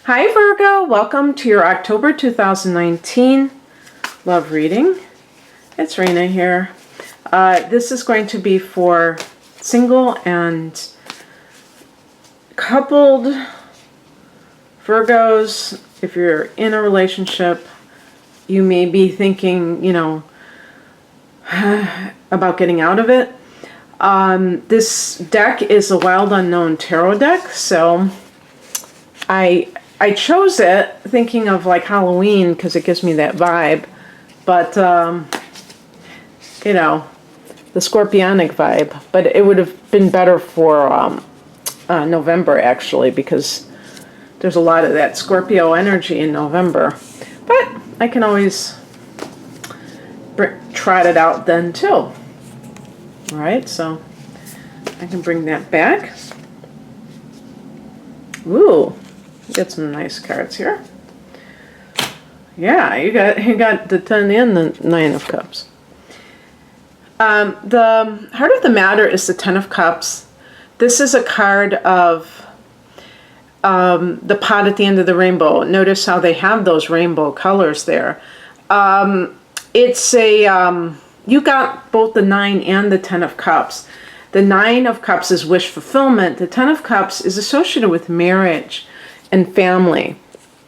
Hi Virgo, welcome to your October 2019 love reading. It's Rena here. This is going to be for single and coupled Virgos. If you're in a relationship, you may be thinking, about getting out of it. This deck is a Wild Unknown Tarot deck, so I chose it thinking of like Halloween because it gives me that vibe, but the Scorpionic vibe. But it would have been better for November actually, because there's a lot of that Scorpio energy in November. But I can always trot it out then too. All right, so I can bring that back. Ooh. Get some nice cards here. Yeah, you got the 10 and the 9 of Cups. The heart of the matter is the 10 of Cups. This is a card of the pot at the end of the rainbow. Notice how they have those rainbow colors there. It's a you got both the 9 and the 10 of Cups. The 9 of Cups is wish fulfillment. The 10 of Cups is associated with marriage and family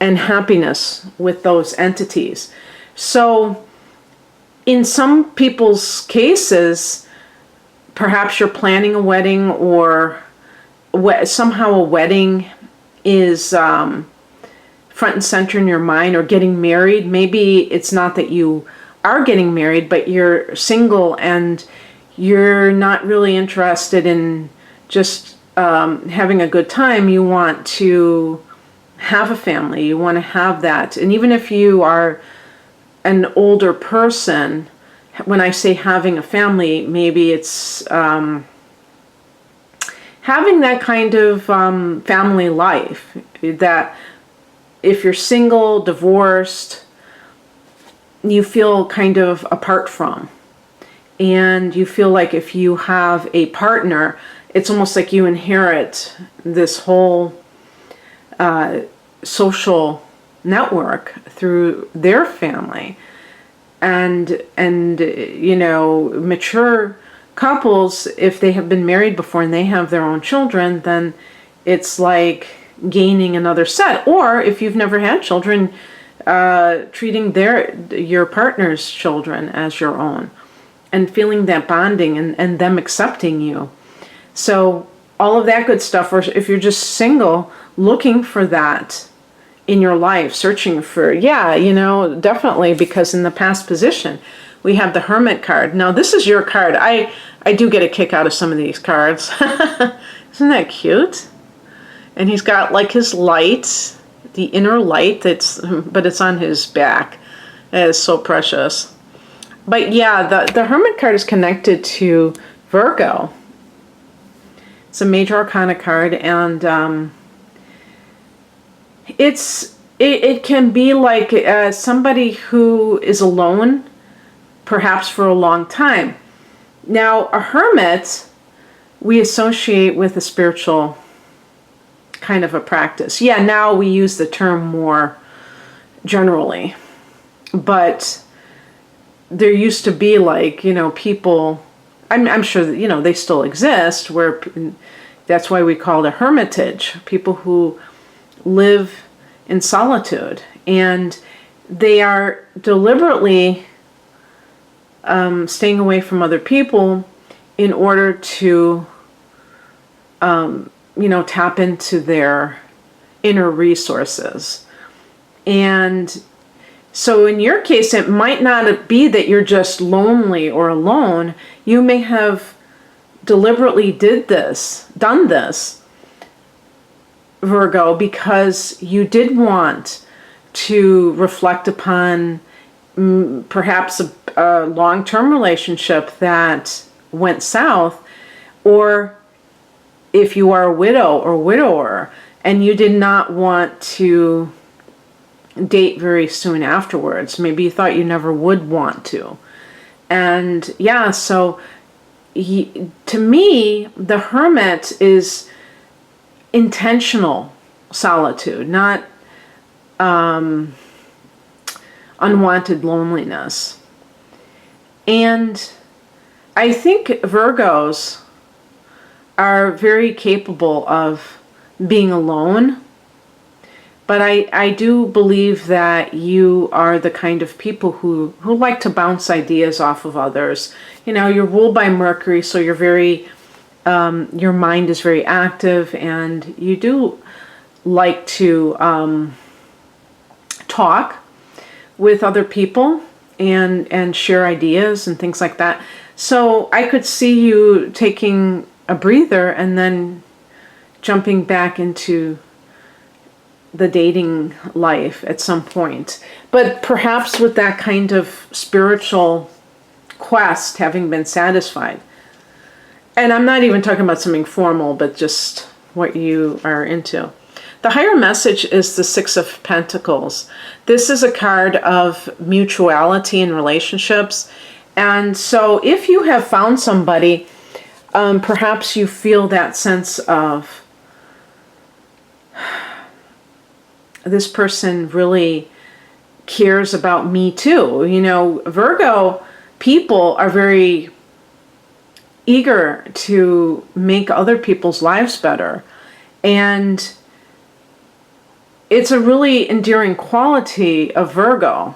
and happiness with those entities. So in some people's cases, perhaps you're planning a wedding, or somehow a wedding is front and center in your mind, or getting married. Maybe it's not that you are getting married, but you're single and you're not really interested in just having a good time. You want to have a family, you want to have that. And even if you are an older person, when I say having a family, maybe it's having that kind of family life that if you're single, divorced, you feel kind of apart from. And you feel like if you have a partner, it's almost like you inherit this whole social network through their family. And mature couples, if they have been married before and they have their own children, then it's like gaining another set. Or if you've never had children, treating your partner's children as your own and feeling that bonding and them accepting you. So all of that good stuff. Or if you're just single, looking for that in your life, searching for, definitely, because in the past position, we have the Hermit card. Now, this is your card. I do get a kick out of some of these cards. Isn't that cute? And he's got like his light, the inner light, but it's on his back. That is so precious. But yeah, the Hermit card is connected to Virgo. It's a major arcana card, and it can be like somebody who is alone, perhaps for a long time. Now, a hermit we associate with a spiritual kind of a practice. Yeah, now we use the term more generally, but there used to be like, people, I'm sure that, they still exist, where that's why we call it a hermitage, people who live in solitude, and they are deliberately staying away from other people in order to tap into their inner resources. And so in your case, it might not be that you're just lonely or alone. You may have deliberately done this, Virgo, because you did want to reflect upon perhaps a long-term relationship that went south, or if you are a widow or widower and you did not want to date very soon afterwards. Maybe you thought you never would want to. And yeah, so to me, the Hermit is intentional solitude, not unwanted loneliness. And I think Virgos are very capable of being alone, but I do believe that you are the kind of people who like to bounce ideas off of others. You know, you're ruled by Mercury, so you're very, your mind is very active, and you do like to talk with other people and share ideas and things like that. So I could see you taking a breather and then jumping back into the dating life at some point. But perhaps with that kind of spiritual quest having been satisfied. And I'm not even talking about something formal, but just what you are into. The higher message is the Six of Pentacles. This is a card of mutuality in relationships. And so if you have found somebody, perhaps you feel that sense of this person really cares about me too. You know, Virgo people are very eager to make other people's lives better. And it's a really endearing quality of Virgo.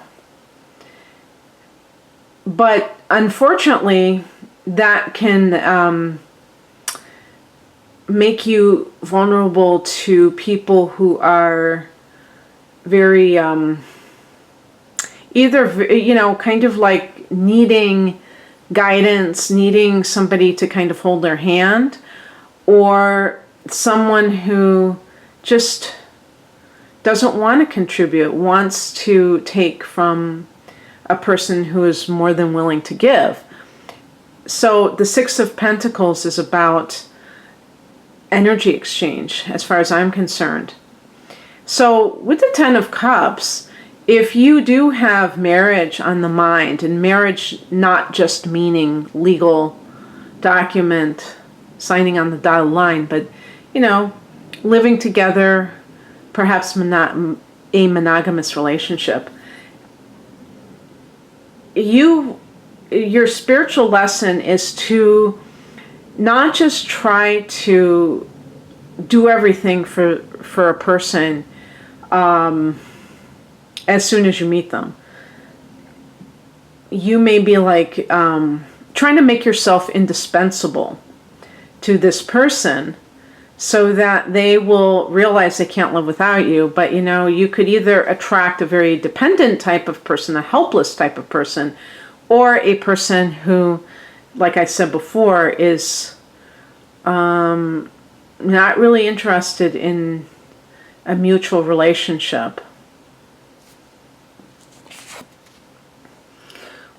But unfortunately, that can make you vulnerable to people who are very, either, you know, kind of like needing guidance, needing somebody to kind of hold their hand, or someone who just doesn't want to contribute, wants to take from a person who is more than willing to give. So the Six of Pentacles is about energy exchange, as far as I'm concerned. So with the Ten of Cups, if you do have marriage on the mind, and marriage not just meaning legal document, signing on the dotted line, but, you know, living together, perhaps a monogamous relationship, your spiritual lesson is to not just try to do everything for a person as soon as you meet them. You may be like trying to make yourself indispensable to this person so that they will realize they can't live without you. But, you know, you could either attract a very dependent type of person, a helpless type of person, or a person who, like I said before, is not really interested in a mutual relationship.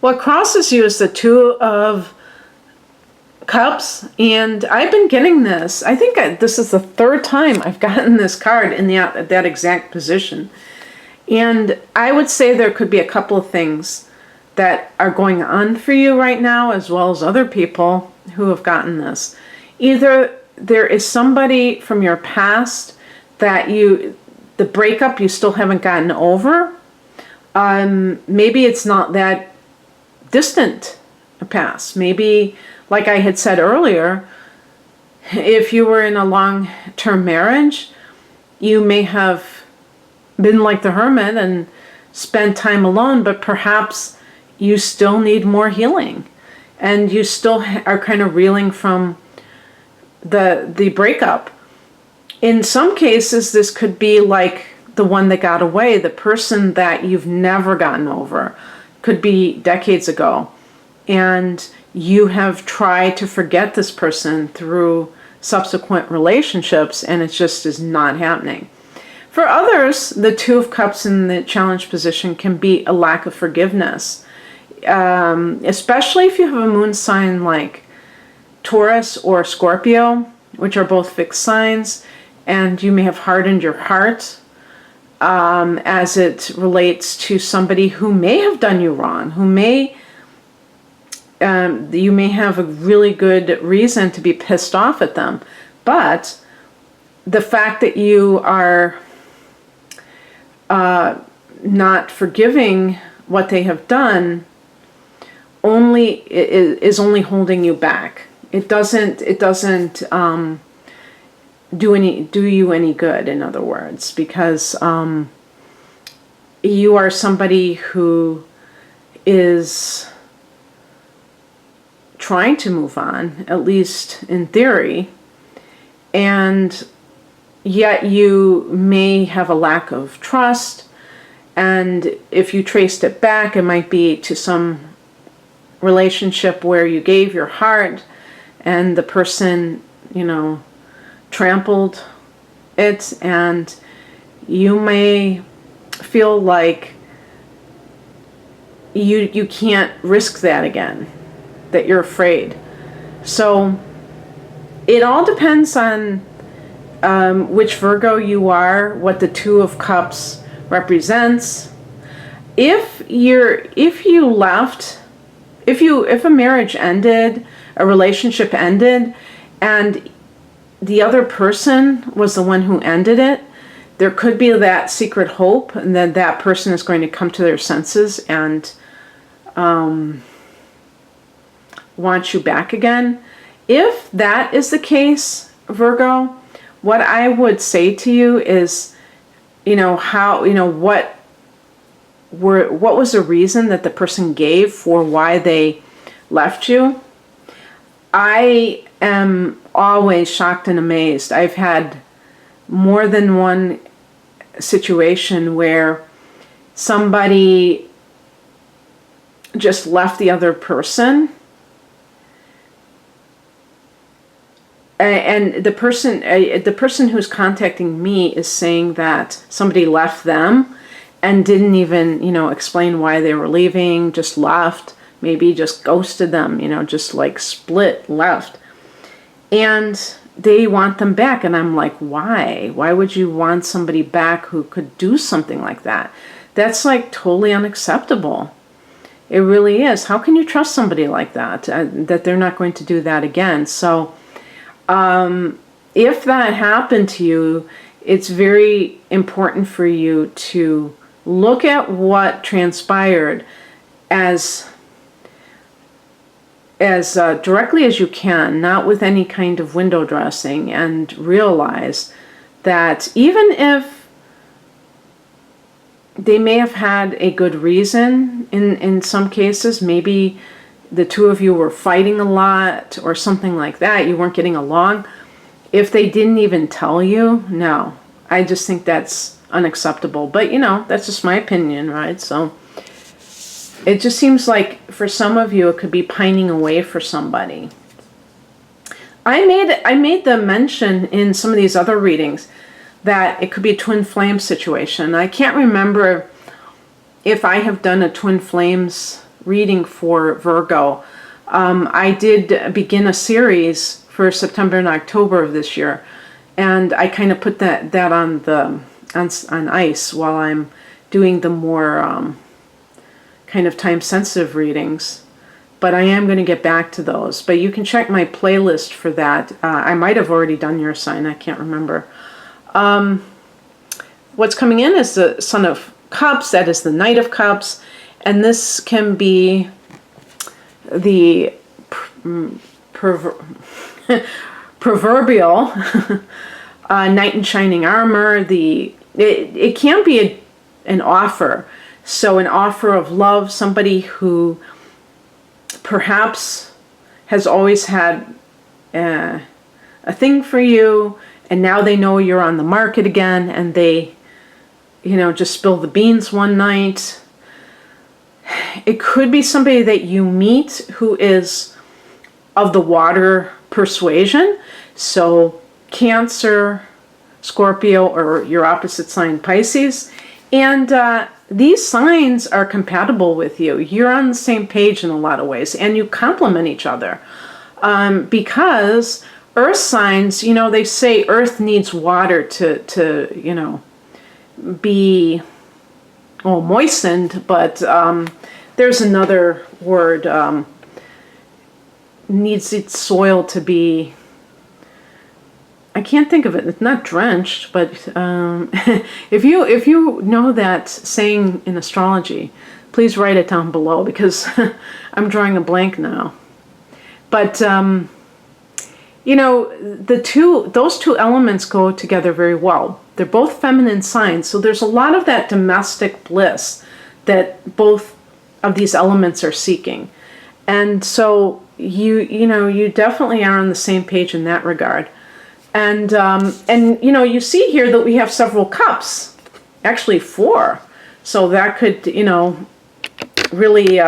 What crosses you is the Two of Cups, and I've been getting this. I think this is the third time I've gotten this card in that exact position. And I would say there could be a couple of things that are going on for you right now, as well as other people who have gotten this. Either there is somebody from your past that the breakup you still haven't gotten over. Maybe it's not that distant a past. Maybe, like I had said earlier, if you were in a long-term marriage, you may have been like the Hermit and spent time alone, but perhaps you still need more healing, and you still are kind of reeling from the breakup. In some cases, this could be like the one that got away, the person that you've never gotten over. Could be decades ago, and you have tried to forget this person through subsequent relationships, and it just is not happening. For others, the Two of Cups in the challenge position can be a lack of forgiveness, especially if you have a moon sign like Taurus or Scorpio, which are both fixed signs, and you may have hardened your heart as it relates to somebody who may have done you wrong, who you may have a really good reason to be pissed off at them. But the fact that you are not forgiving what they have done is only holding you back. It doesn't do you any good, in other words, because you are somebody who is trying to move on, at least in theory, and yet you may have a lack of trust, and if you traced it back, it might be to some relationship where you gave your heart and the person, trampled it, and you may feel like you can't risk that again, that you're afraid. So it all depends on which Virgo you are, what the Two of Cups represents. If a marriage ended, a relationship ended, and the other person was the one who ended it, there could be that secret hope, and then that person is going to come to their senses and want you back again. If that is the case, Virgo, what I would say to you is, what was the reason that the person gave for why they left you? I am always shocked and amazed. I've had more than one situation where somebody just left the other person, and the person who's contacting me is saying that somebody left them and didn't even explain why they were leaving, just left, maybe just ghosted them, just like split, left, and they want them back. And I'm like, why would you want somebody back who could do something like that? That's like totally unacceptable. It really is. How can you trust somebody like that, that they're not going to do that again? So if that happened to you, it's very important for you to look at what transpired as directly as you can, not with any kind of window dressing, and realize that even if they may have had a good reason in some cases, maybe the two of you were fighting a lot or something like that, you weren't getting along, if they didn't even tell you, no, I just think that's unacceptable. But that's just my opinion, right? So it just seems like for some of you, it could be pining away for somebody. I made the mention in some of these other readings that it could be a twin flame situation. I can't remember if I have done a twin flames reading for Virgo. I did begin a series for September and October of this year, and I kind of put that on ice while I'm doing the more kind of time-sensitive readings, but I am going to get back to those. But you can check my playlist for that. I might have already done your sign, I can't remember. What's coming in is the Son of Cups, that is the Knight of Cups, and this can be the proverbial knight in shining armor. It can be an offer. So an offer of love, somebody who perhaps has always had a thing for you, and now they know you're on the market again, and they, just spill the beans one night. It could be somebody that you meet who is of the water persuasion. So Cancer, Scorpio, or your opposite sign, Pisces. And these signs are compatible with you. You're on the same page in a lot of ways, and you complement each other. Because earth signs, they say earth needs water to be moistened, but there's another word, needs its soil to be I can't think of it. It's not drenched, but if you know that saying in astrology, please write it down below, because I'm drawing a blank now. But you know, those two elements go together very well. They're both feminine signs, so there's a lot of that domestic bliss that both of these elements are seeking. And so you definitely are on the same page in that regard. And you know, you see here that we have several cups, actually 4. So that could, you know, really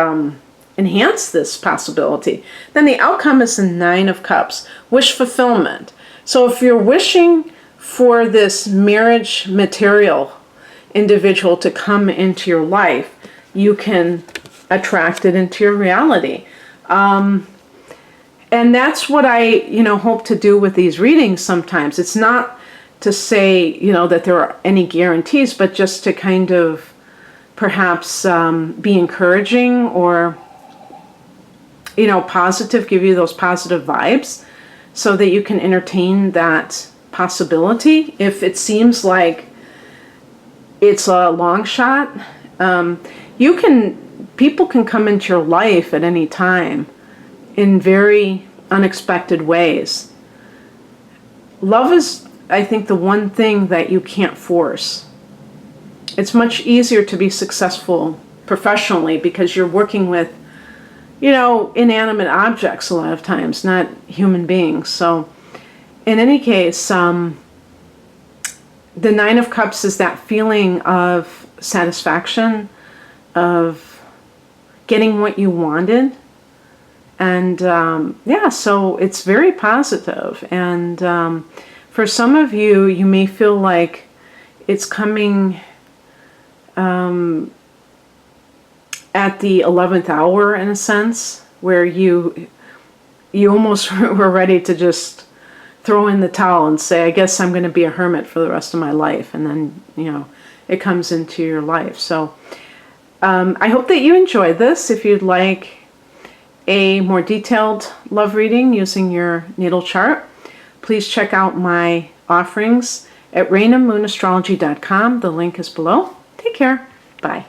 enhance this possibility. Then the outcome is the 9 of Cups, wish fulfillment. So if you're wishing for this marriage material individual to come into your life, you can attract it into your reality. And that's what I, you know, hope to do with these readings sometimes. It's not to say, you know, that there are any guarantees, but just to kind of perhaps be encouraging, or, you know, positive, give you those positive vibes so that you can entertain that possibility. If it seems like it's a long shot, people can come into your life at any time in very unexpected ways. Love is, I think, the one thing that you can't force. It's much easier to be successful professionally because you're working with, you know, inanimate objects a lot of times, not human beings. So in any case, the 9 of Cups is that feeling of satisfaction, of getting what you wanted. And yeah, so it's very positive. And for some of you, you may feel like it's coming at the 11th hour, in a sense, where you almost were ready to just throw in the towel and say, I guess I'm going to be a hermit for the rest of my life. And then, you know, it comes into your life. So I hope that you enjoyed this. If you'd like a more detailed love reading using your natal chart, please check out my offerings at RainaMoonAstrology.com. The link is below. Take care. Bye.